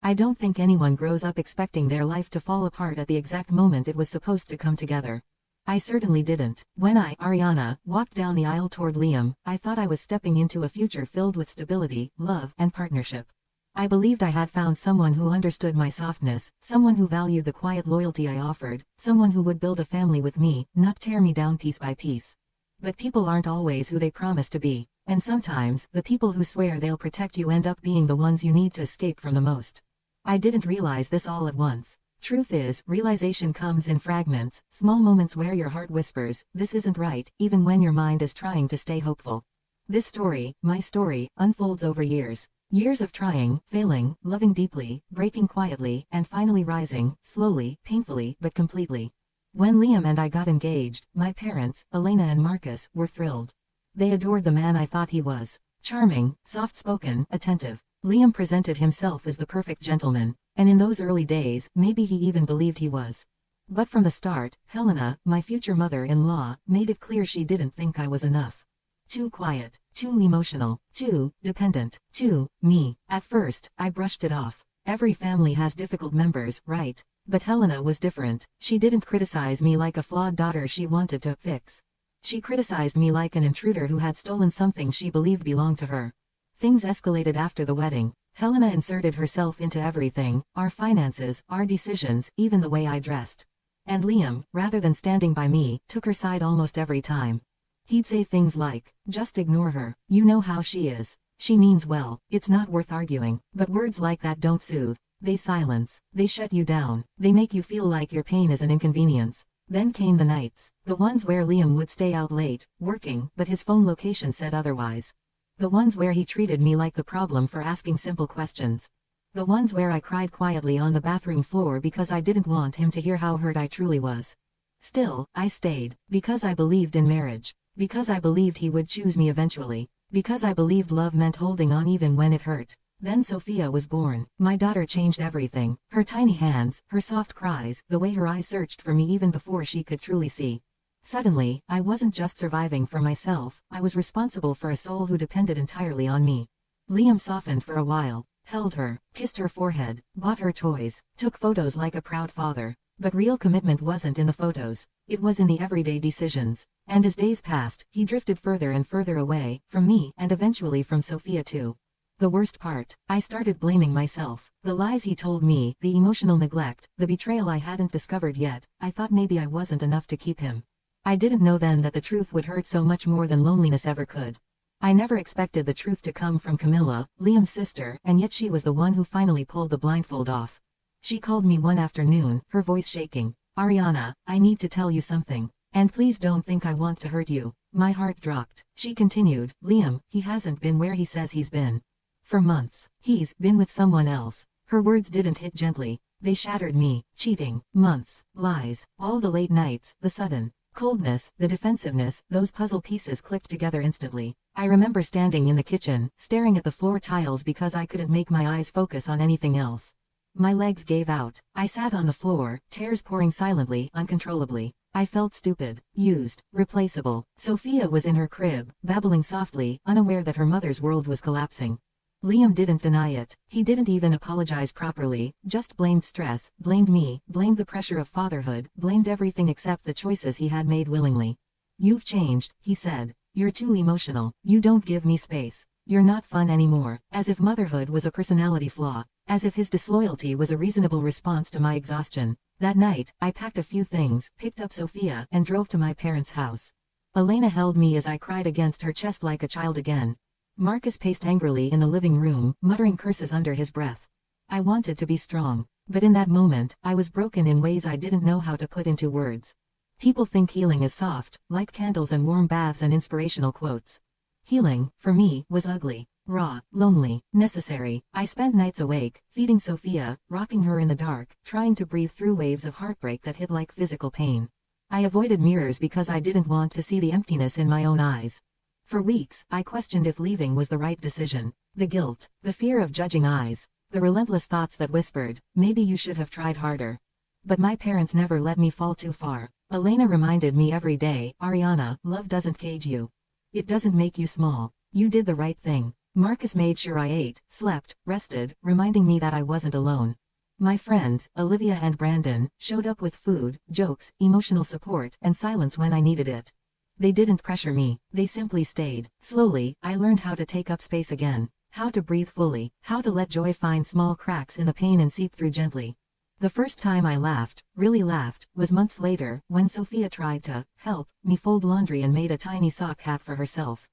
I don't think anyone grows up expecting their life to fall apart at the exact moment it was supposed to come together. I certainly didn't. When I, Ariana, walked down the aisle toward Liam, I thought I was stepping into a future filled with stability, love, and partnership. I believed I had found someone who understood my softness, someone who valued the quiet loyalty I offered, someone who would build a family with me, not tear me down piece by piece. But people aren't always who they promise to be, and sometimes, the people who swear they'll protect you end up being the ones you need to escape from the most. I didn't realize this all at once. Truth is, realization comes in fragments, small moments where your heart whispers, this isn't right, even when your mind is trying to stay hopeful. This story, my story, unfolds over years. Years of trying, failing, loving deeply, breaking quietly, and finally rising, slowly, painfully, but completely. When Liam and I got engaged, my parents, Elena and Marcus, were thrilled. They adored the man I thought he was. Charming, soft-spoken, attentive. Liam presented himself as the perfect gentleman, and in those early days, maybe he even believed he was. But from the start, Helena, my future mother-in-law, made it clear she didn't think I was enough. Too quiet, too emotional, too dependent, too me. At first, I brushed it off. Every family has difficult members, right? But Helena was different. She didn't criticize me like a flawed daughter she wanted to fix. She criticized me like an intruder who had stolen something she believed belonged to her. Things escalated after the wedding. Helena inserted herself into everything, our finances, our decisions, even the way I dressed. And Liam, rather than standing by me, took her side almost every time. He'd say things like, just ignore her, you know how she is. She means well, it's not worth arguing. But words like that don't soothe. They silence, they shut you down, they make you feel like your pain is an inconvenience. Then came the nights, the ones where Liam would stay out late, working, but his phone location said otherwise. The ones where he treated me like the problem for asking simple questions. The ones where I cried quietly on the bathroom floor because I didn't want him to hear how hurt I truly was. Still, I stayed, because I believed in marriage. Because I believed he would choose me eventually. Because I believed love meant holding on even when it hurt. Then Sophia was born. My daughter changed everything. Her tiny hands, her soft cries, the way her eyes searched for me even before she could truly see. Suddenly, I wasn't just surviving for myself, I was responsible for a soul who depended entirely on me. Liam softened for a while, held her, kissed her forehead, bought her toys, took photos like a proud father. But real commitment wasn't in the photos, it was in the everyday decisions. And as days passed, he drifted further and further away, from me, and eventually from Sophia too. The worst part, I started blaming myself. The lies he told me, the emotional neglect, the betrayal I hadn't discovered yet. I thought maybe I wasn't enough to keep him. I didn't know then that the truth would hurt so much more than loneliness ever could. I never expected the truth to come from Camilla, Liam's sister, and yet she was the one who finally pulled the blindfold off. She called me one afternoon, her voice shaking. Ariana, I need to tell you something. And please don't think I want to hurt you. My heart dropped. She continued, Liam, he hasn't been where he says he's been. For months, he's been with someone else. Her words didn't hit gently. They shattered me. Cheating, months, lies, all the late nights, the sudden coldness, the defensiveness, those puzzle pieces clicked together instantly. I remember standing in the kitchen, staring at the floor tiles because I couldn't make my eyes focus on anything else. My legs gave out. I sat on the floor, tears pouring silently, uncontrollably. I felt stupid, used, replaceable. Sophia was in her crib, babbling softly, unaware that her mother's world was collapsing. Liam didn't deny it. He didn't even apologize properly, just blamed stress, blamed me, blamed the pressure of fatherhood, blamed everything except the choices he had made willingly. You've changed, he said. You're too emotional. You don't give me space. You're not fun anymore. As if motherhood was a personality flaw. As if his disloyalty was a reasonable response to my exhaustion. That night, I packed a few things, picked up Sophia, and drove to my parents' house. Elena held me as I cried against her chest like a child again. Marcus paced angrily in the living room, muttering curses under his breath. I wanted to be strong. But in that moment, I was broken in ways I didn't know how to put into words. People think healing is soft, like candles and warm baths and inspirational quotes. Healing, for me, was ugly. Raw, lonely, necessary. I spent nights awake, feeding Sophia, rocking her in the dark, trying to breathe through waves of heartbreak that hit like physical pain. I avoided mirrors because I didn't want to see the emptiness in my own eyes. For weeks, I questioned if leaving was the right decision. The guilt, the fear of judging eyes, the relentless thoughts that whispered, maybe you should have tried harder. But my parents never let me fall too far. Elena reminded me every day, Ariana, love doesn't cage you. It doesn't make you small. You did the right thing. Marcus made sure I ate, slept, rested, reminding me that I wasn't alone. My friends, Olivia and Brandon, showed up with food, jokes, emotional support, and silence when I needed it. They didn't pressure me, they simply stayed. Slowly, I learned how to take up space again, how to breathe fully, how to let joy find small cracks in the pain and seep through gently. The first time I laughed, really laughed, was months later, when Sophia tried to help me fold laundry and made a tiny sock hat for herself.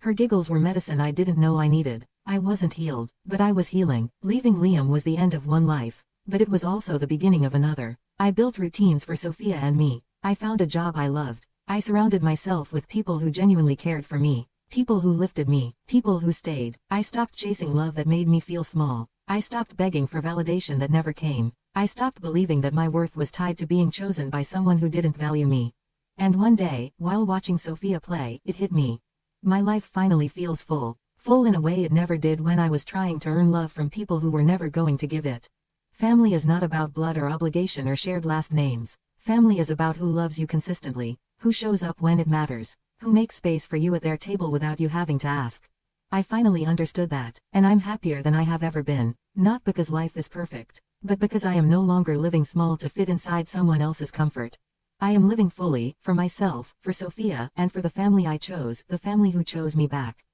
Her giggles were medicine I didn't know I needed. I wasn't healed, but I was healing. Leaving Liam was the end of one life, but it was also the beginning of another. I built routines for Sophia and me. I found a job I loved. I surrounded myself with people who genuinely cared for me. People who lifted me. People who stayed. I stopped chasing love that made me feel small. I stopped begging for validation that never came. I stopped believing that my worth was tied to being chosen by someone who didn't value me. And one day, while watching Sophia play, it hit me. My life finally feels full. Full in a way it never did when I was trying to earn love from people who were never going to give it. Family is not about blood or obligation or shared last names. Family is about who loves you consistently, who shows up when it matters, who makes space for you at their table without you having to ask. I finally understood that, and I'm happier than I have ever been, not because life is perfect, but because I am no longer living small to fit inside someone else's comfort. I am living fully, for myself, for Sophia, and for the family I chose, the family who chose me back.